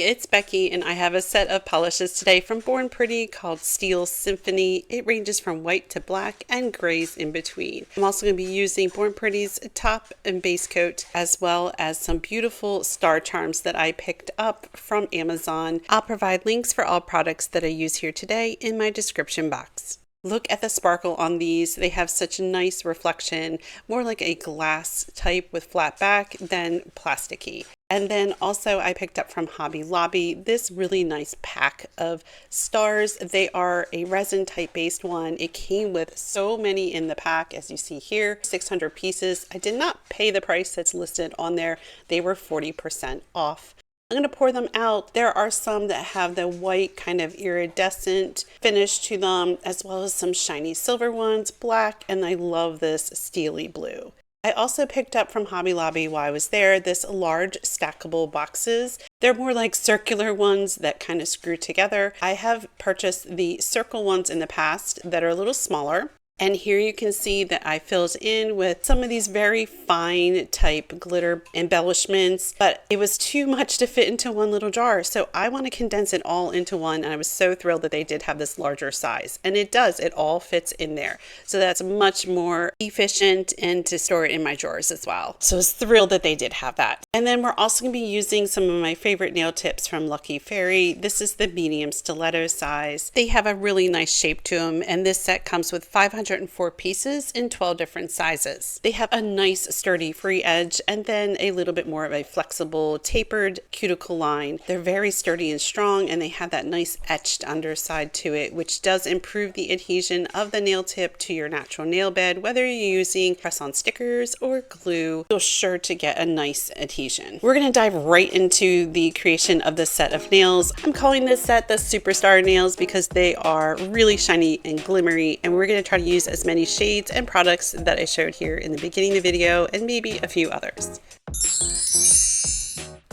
it's Becky, and I have a set of polishes today from Born Pretty called Steel Symphony. It ranges from white to black and grays in between. I'm also going to be using Born Pretty's top and base coat, as well as some beautiful star charms that I picked up from Amazon. I'll provide links for all products that I use here today in my description box. Look at the sparkle on these. They have such a nice reflection, more like a glass type with flat back than plasticky. And then also I picked up from Hobby Lobby this really nice pack of stars. They are a resin type based one. It came with so many in the pack, as you see here, 600 pieces. I did not pay the price that's listed on there. They were 40% off. I'm going to pour them out. There are some that have the white kind of iridescent finish to them, as well as some shiny silver ones, black, and I love this steely blue. I also picked up from Hobby Lobby while I was there this large stackable boxes. They're more like circular ones that kind of screw together. I have purchased the circle ones in the past that are a little smaller. And here you can see that I filled in with some of these very fine type glitter embellishments, but it was too much to fit into one little jar. So I want to condense it all into one. And I was so thrilled that they did have this larger size. And it does, it all fits in there. So that's much more efficient and to store it in my drawers as well. So I was thrilled that they did have that. And then we're also going to be using some of my favorite nail tips from Lucky Fairy. This is the medium stiletto size. They have a really nice shape to them. And this set comes with 504 pieces in 12 different sizes. They have a nice sturdy free edge and then a little bit more of a flexible tapered cuticle line. They're very sturdy and strong, and they have that nice etched underside to it, which does improve the adhesion of the nail tip to your natural nail bed. Whether you're using press-on stickers or glue, you're sure to get a nice adhesion. We're going to dive right into the creation of this set of nails. I'm calling this set the Superstar Nails because they are really shiny and glimmery, and we're going to try to use as many shades and products that I showed here in the beginning of the video, and maybe a few others.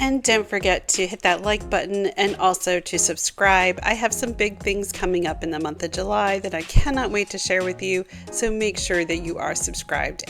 And don't forget to hit that like button and also to subscribe. I have some big things coming up in the month of July that I cannot wait to share with you, so make sure that you are subscribed.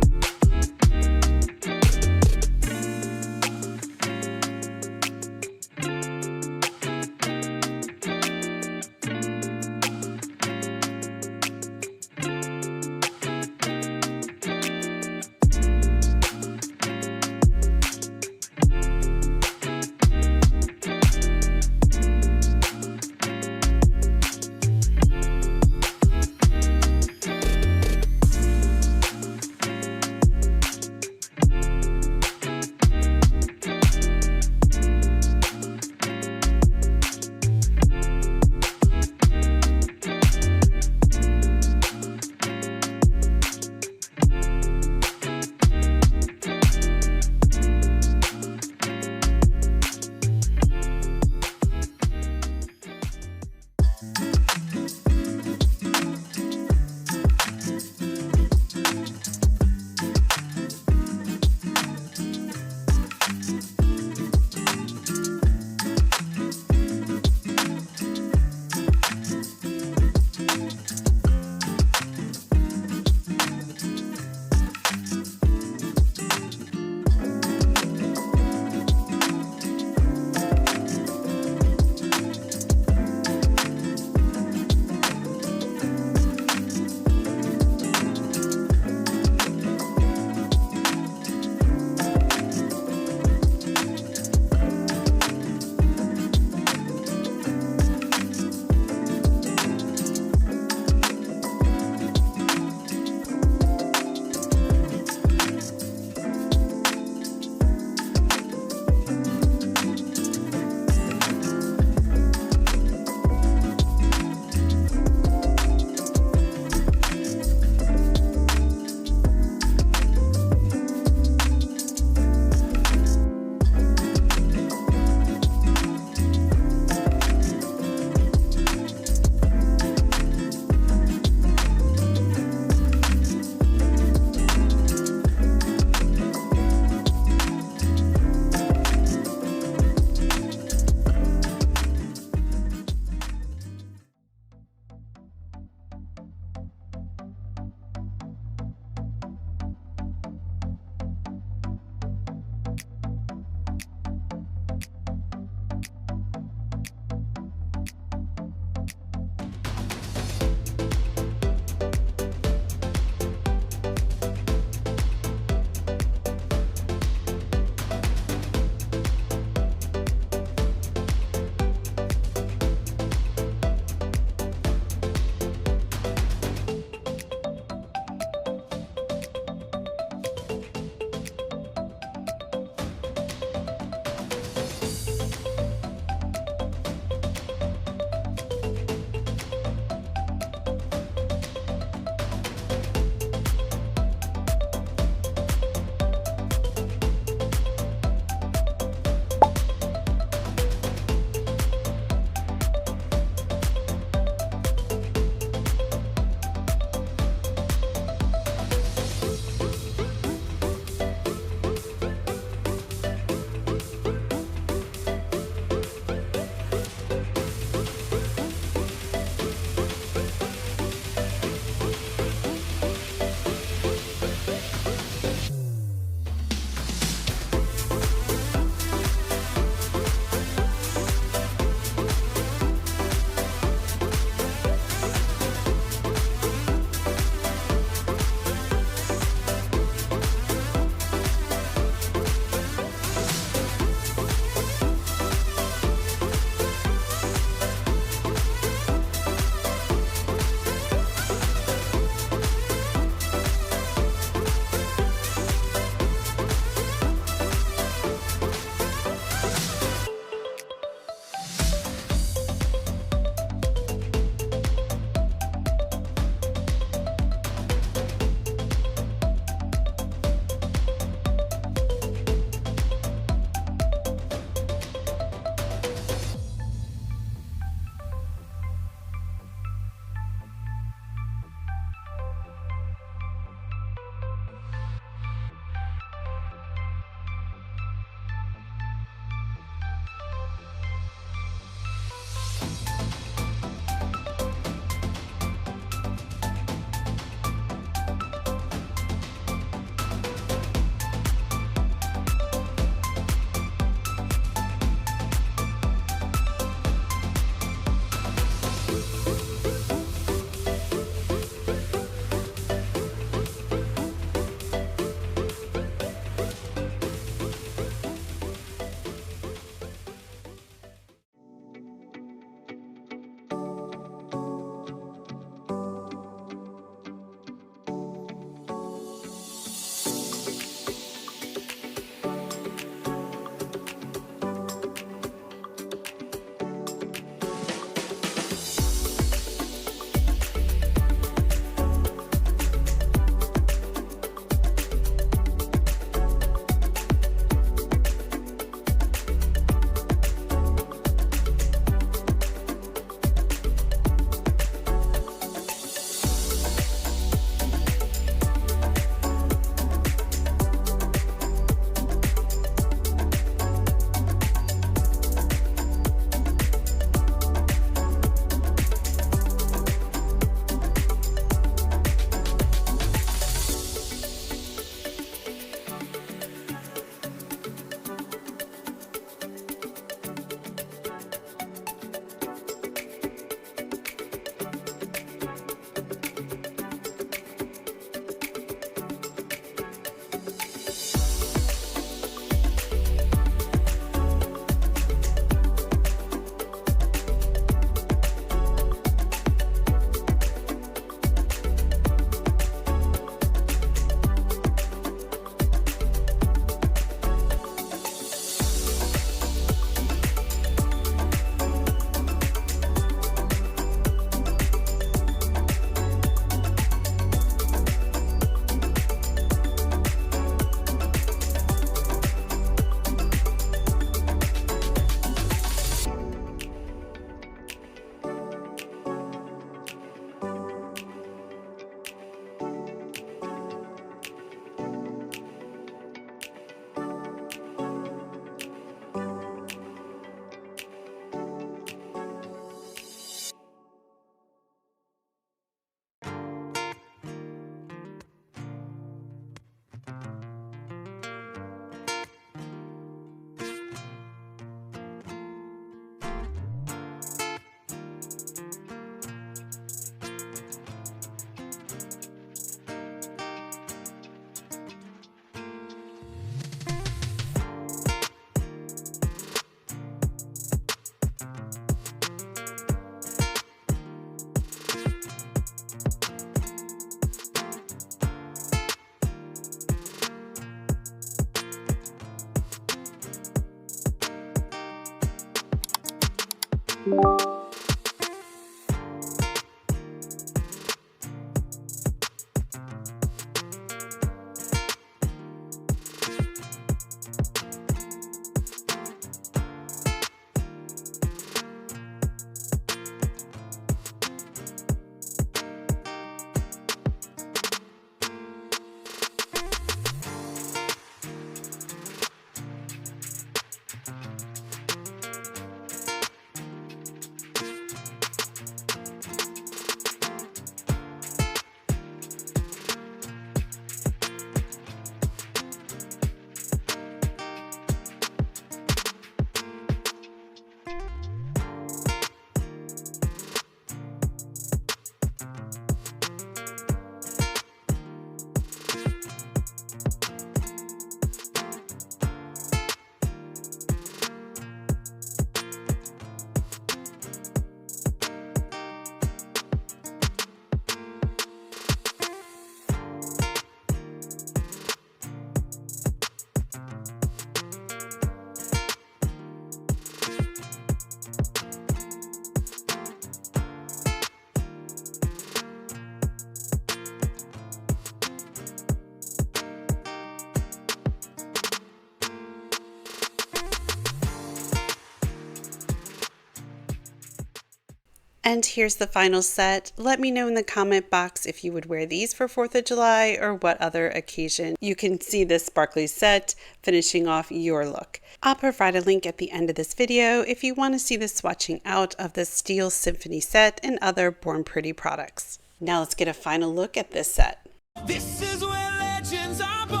And here's the final set. Let me know in the comment box if you would wear these for 4th of July or what other occasion. You can see this sparkly set finishing off your look. I'll provide a link at the end of this video if you want to see the swatching out of the Steel Symphony set and other Born Pretty products. Now let's get a final look at this set. This is where legends are born.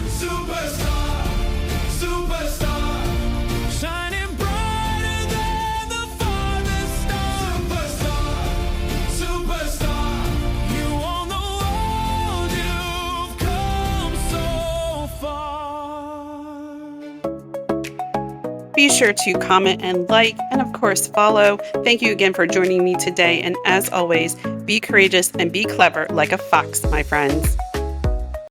Superstar, superstar, shining brighter than the farthest star. Superstar, superstar, you own the world, you've come so far. Be sure to comment and like, and of course follow. Thank you again for joining me today, and as always, be courageous and be clever like a fox, my friends.